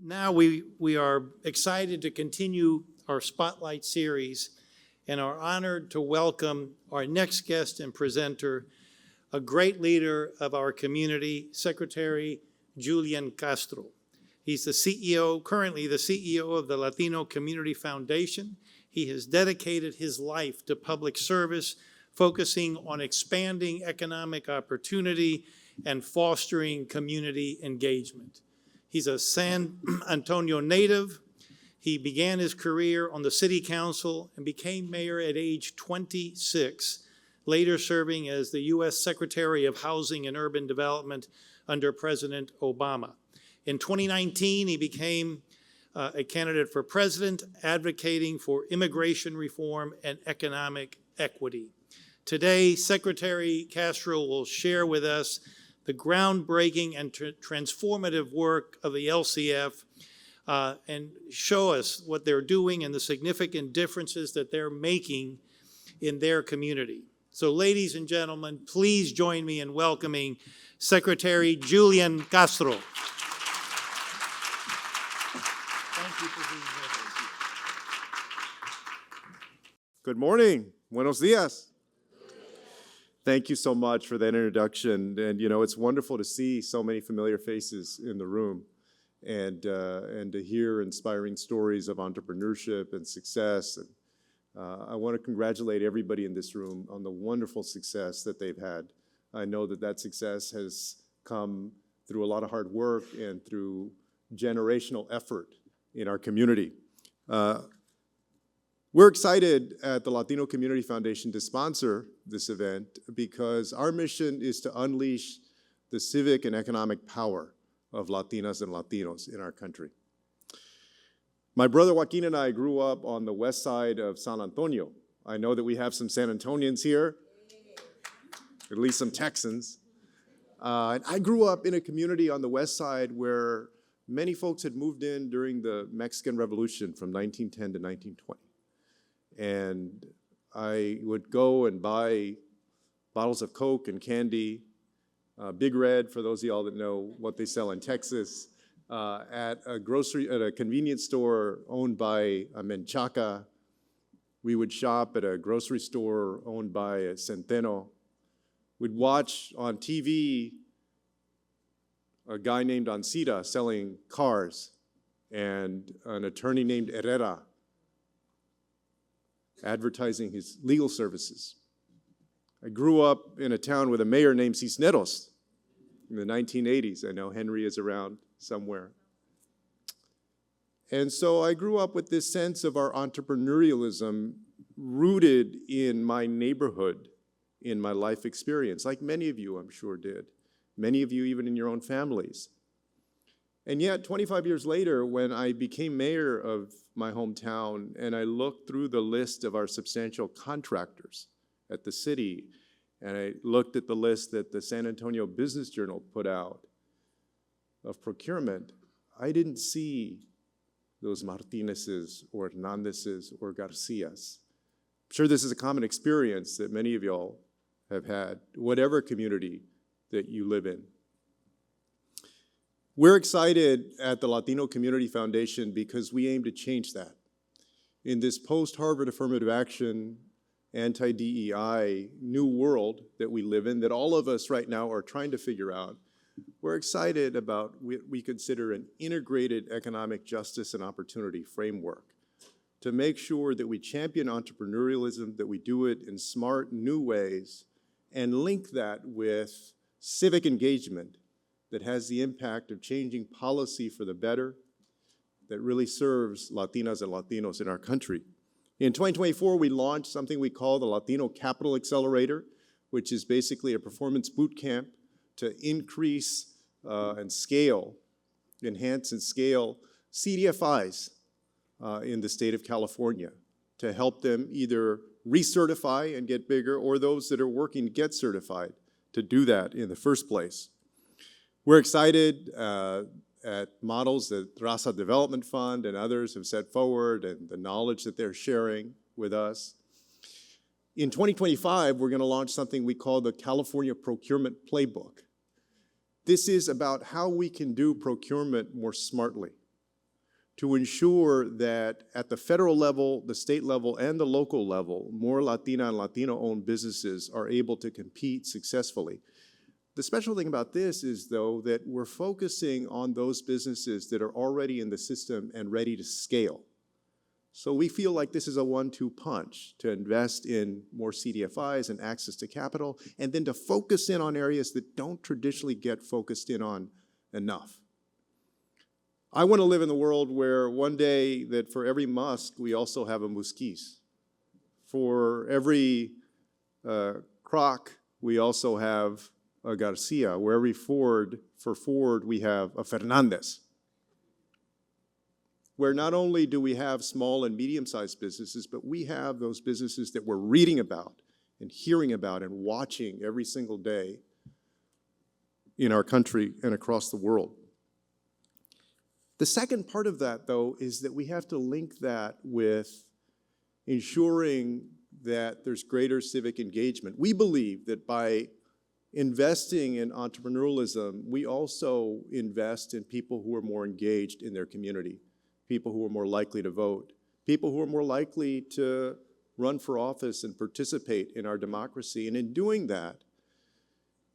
Now we are excited to continue our Spotlight series and are honored to welcome our next guest and presenter, a great leader of our community, Secretary Julian Castro. He's the CEO, currently the CEO of the Latino Community Foundation. He has dedicated his life to public service, focusing on expanding economic opportunity and fostering community engagement. He's a San Antonio native. He began his career on the city council and became mayor at age 26, later serving as the U.S. Secretary of Housing and Urban Development under President Obama. In 2019, he became a candidate for president, advocating for immigration reform and economic equity. Today, Secretary Castro will share with us the groundbreaking and transformative work of the LCF and show us what they're doing and the significant differences that they're making in their community. So ladies and gentlemen, please join me in welcoming Secretary Julian Castro. Thank you for being here. Good morning. Buenos dias. Thank you so much for that introduction. And, you know, it's wonderful to see so many familiar faces in the room and to hear inspiring stories of entrepreneurship and success. And I want to congratulate everybody in this room on the wonderful success that they've had. I know that that success has come through a lot of hard work and through generational effort in our community. We're excited at the Latino Community Foundation to sponsor this event because our mission is to unleash the civic and economic power of Latinas and Latinos in our country. My brother Joaquin and I grew up on the west side of San Antonio. I know that we have some San Antonians here, at least some Texans. And I grew up in a community on the west side where many folks had moved in during the Mexican Revolution from 1910 to 1920. And I would go and buy bottles of Coke and candy, Big Red, for those of y'all that know what they sell in Texas, at a convenience store owned by a Menchaca. We would shop at a grocery store owned by a Centeno. We'd watch on TV a guy named Ancira selling cars and an attorney named Herrera advertising his legal services. I grew up in a town with a mayor named Cisneros in the 1980s. I know Henry is around somewhere. And so I grew up with this sense of our entrepreneurialism rooted in my neighborhood, in my life experience, like many of you, I'm sure, did. Many of you even in your own families. And yet, 25 years later, when I became mayor of my hometown and I looked through the list of our substantial contractors at the city, and I looked at the list that the San Antonio Business Journal put out of procurement, I didn't see those Martinez's or Hernandez's or Garcias. I'm sure this is a common experience that many of y'all have had, whatever community that you live in. We're excited at the Latino Community Foundation because we aim to change that. In this post-Harvard affirmative action, anti-DEI new world that we live in, that all of us right now are trying to figure out, we're excited about what we consider an integrated economic justice and opportunity framework to make sure that we champion entrepreneurialism, that we do it in smart, new ways, and link that with civic engagement that has the impact of changing policy for the better, that really serves Latinas and Latinos in our country. In 2024, we launched something we call the Latino Capital Accelerator, which is basically a performance boot camp to increase and scale, enhance and scale CDFIs in the state of California to help them either recertify and get bigger, or those that are working to get certified to do that in the first place. We're excited at models that Raza Development Fund and others have set forward and the knowledge that they're sharing with us. In 2025, we're going to launch something we call the California Procurement Playbook. This is about how we can do procurement more smartly, to ensure that at the federal level, the state level, and the local level, more Latina and Latino-owned businesses are able to compete successfully. The special thing about this is, though, that we're focusing on those businesses that are already in the system and ready to scale. So we feel like this is a 1-2 punch to invest in more CDFIs and access to capital, and then to focus in on areas that don't traditionally get focused in on enough. I want to live in the world where one day that for every Musk, we also have a Musquiz. For every Kroc, we also have a Garcia. Where every Ford, for Ford, we have a Fernandez. Where not only do we have small and medium-sized businesses, but we have those businesses that we're reading about and hearing about and watching every single day in our country and across the world. The second part of that, though, is that we have to link that with ensuring that there's greater civic engagement. We believe that by investing in entrepreneurialism, we also invest in people who are more engaged in their community, people who are more likely to vote, people who are more likely to run for office and participate in our democracy. And in doing that,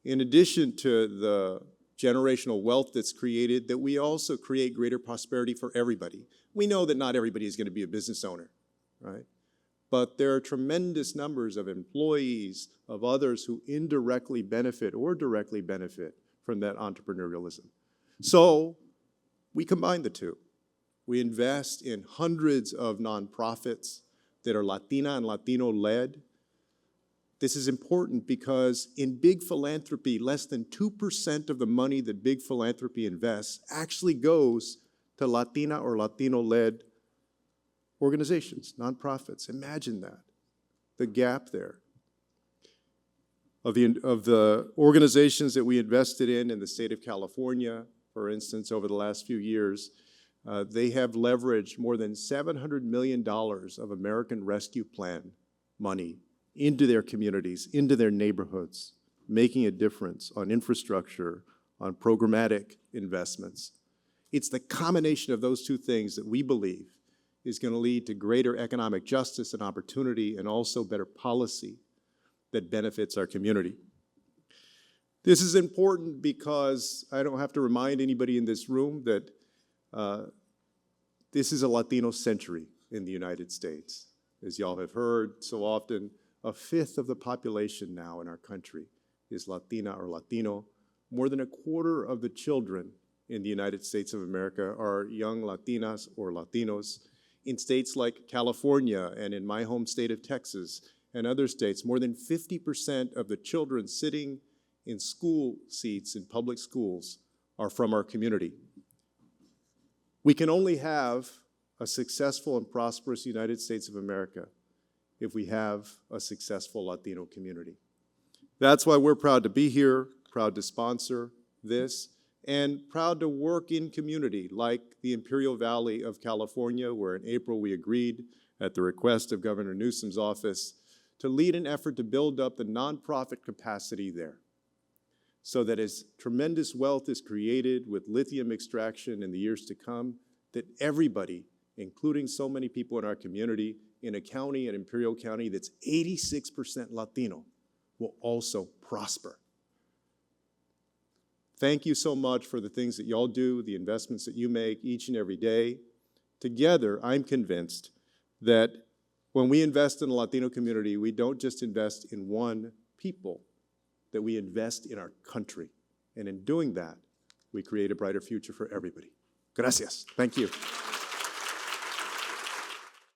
in addition to the generational wealth that's created, that we also create greater prosperity for everybody. We know that not everybody is going to be a business owner, right? But there are tremendous numbers of employees, of others who indirectly benefit or directly benefit from that entrepreneurialism. So we combine the two. We invest in hundreds of nonprofits that are Latina and Latino-led. This is important because in big philanthropy, less than 2% of the money that big philanthropy invests actually goes to Latina or Latino-led organizations, nonprofits. Imagine that, the gap there. Of the organizations that we invested in the state of California, for instance, over the last few years, they have leveraged more than $700 million of American Rescue Plan money into their communities, into their neighborhoods, making a difference on infrastructure, on programmatic investments. It's the combination of those two things that we believe is going to lead to greater economic justice and opportunity, and also better policy that benefits our community. This is important because I don't have to remind anybody in this room that this is a Latino century in the United States. As y'all have heard so often, 1/5 of the population now in our country is Latina or Latino. More than 1/4 of the children in the United States of America are young Latinas or Latinos. In states like California and in my home state of Texas and other states, more than 50% of the children sitting in school seats in public schools are from our community. We can only have a successful and prosperous United States of America if we have a successful Latino community. That's why we're proud to be here, proud to sponsor this, and proud to work in community like the Imperial Valley of California, where in April we agreed at the request of Governor Newsom's office to lead an effort to build up the nonprofit capacity there, so that as tremendous wealth is created with lithium extraction in the years to come, that everybody, including so many people in our community, in a county, in Imperial County, that's 86% Latino, will also prosper. Thank you so much for the things that y'all do, the investments that you make each and every day. Together, I'm convinced that when we invest in the Latino community, we don't just invest in one people, that we invest in our country. And in doing that, we create a brighter future for everybody. Gracias. Thank you.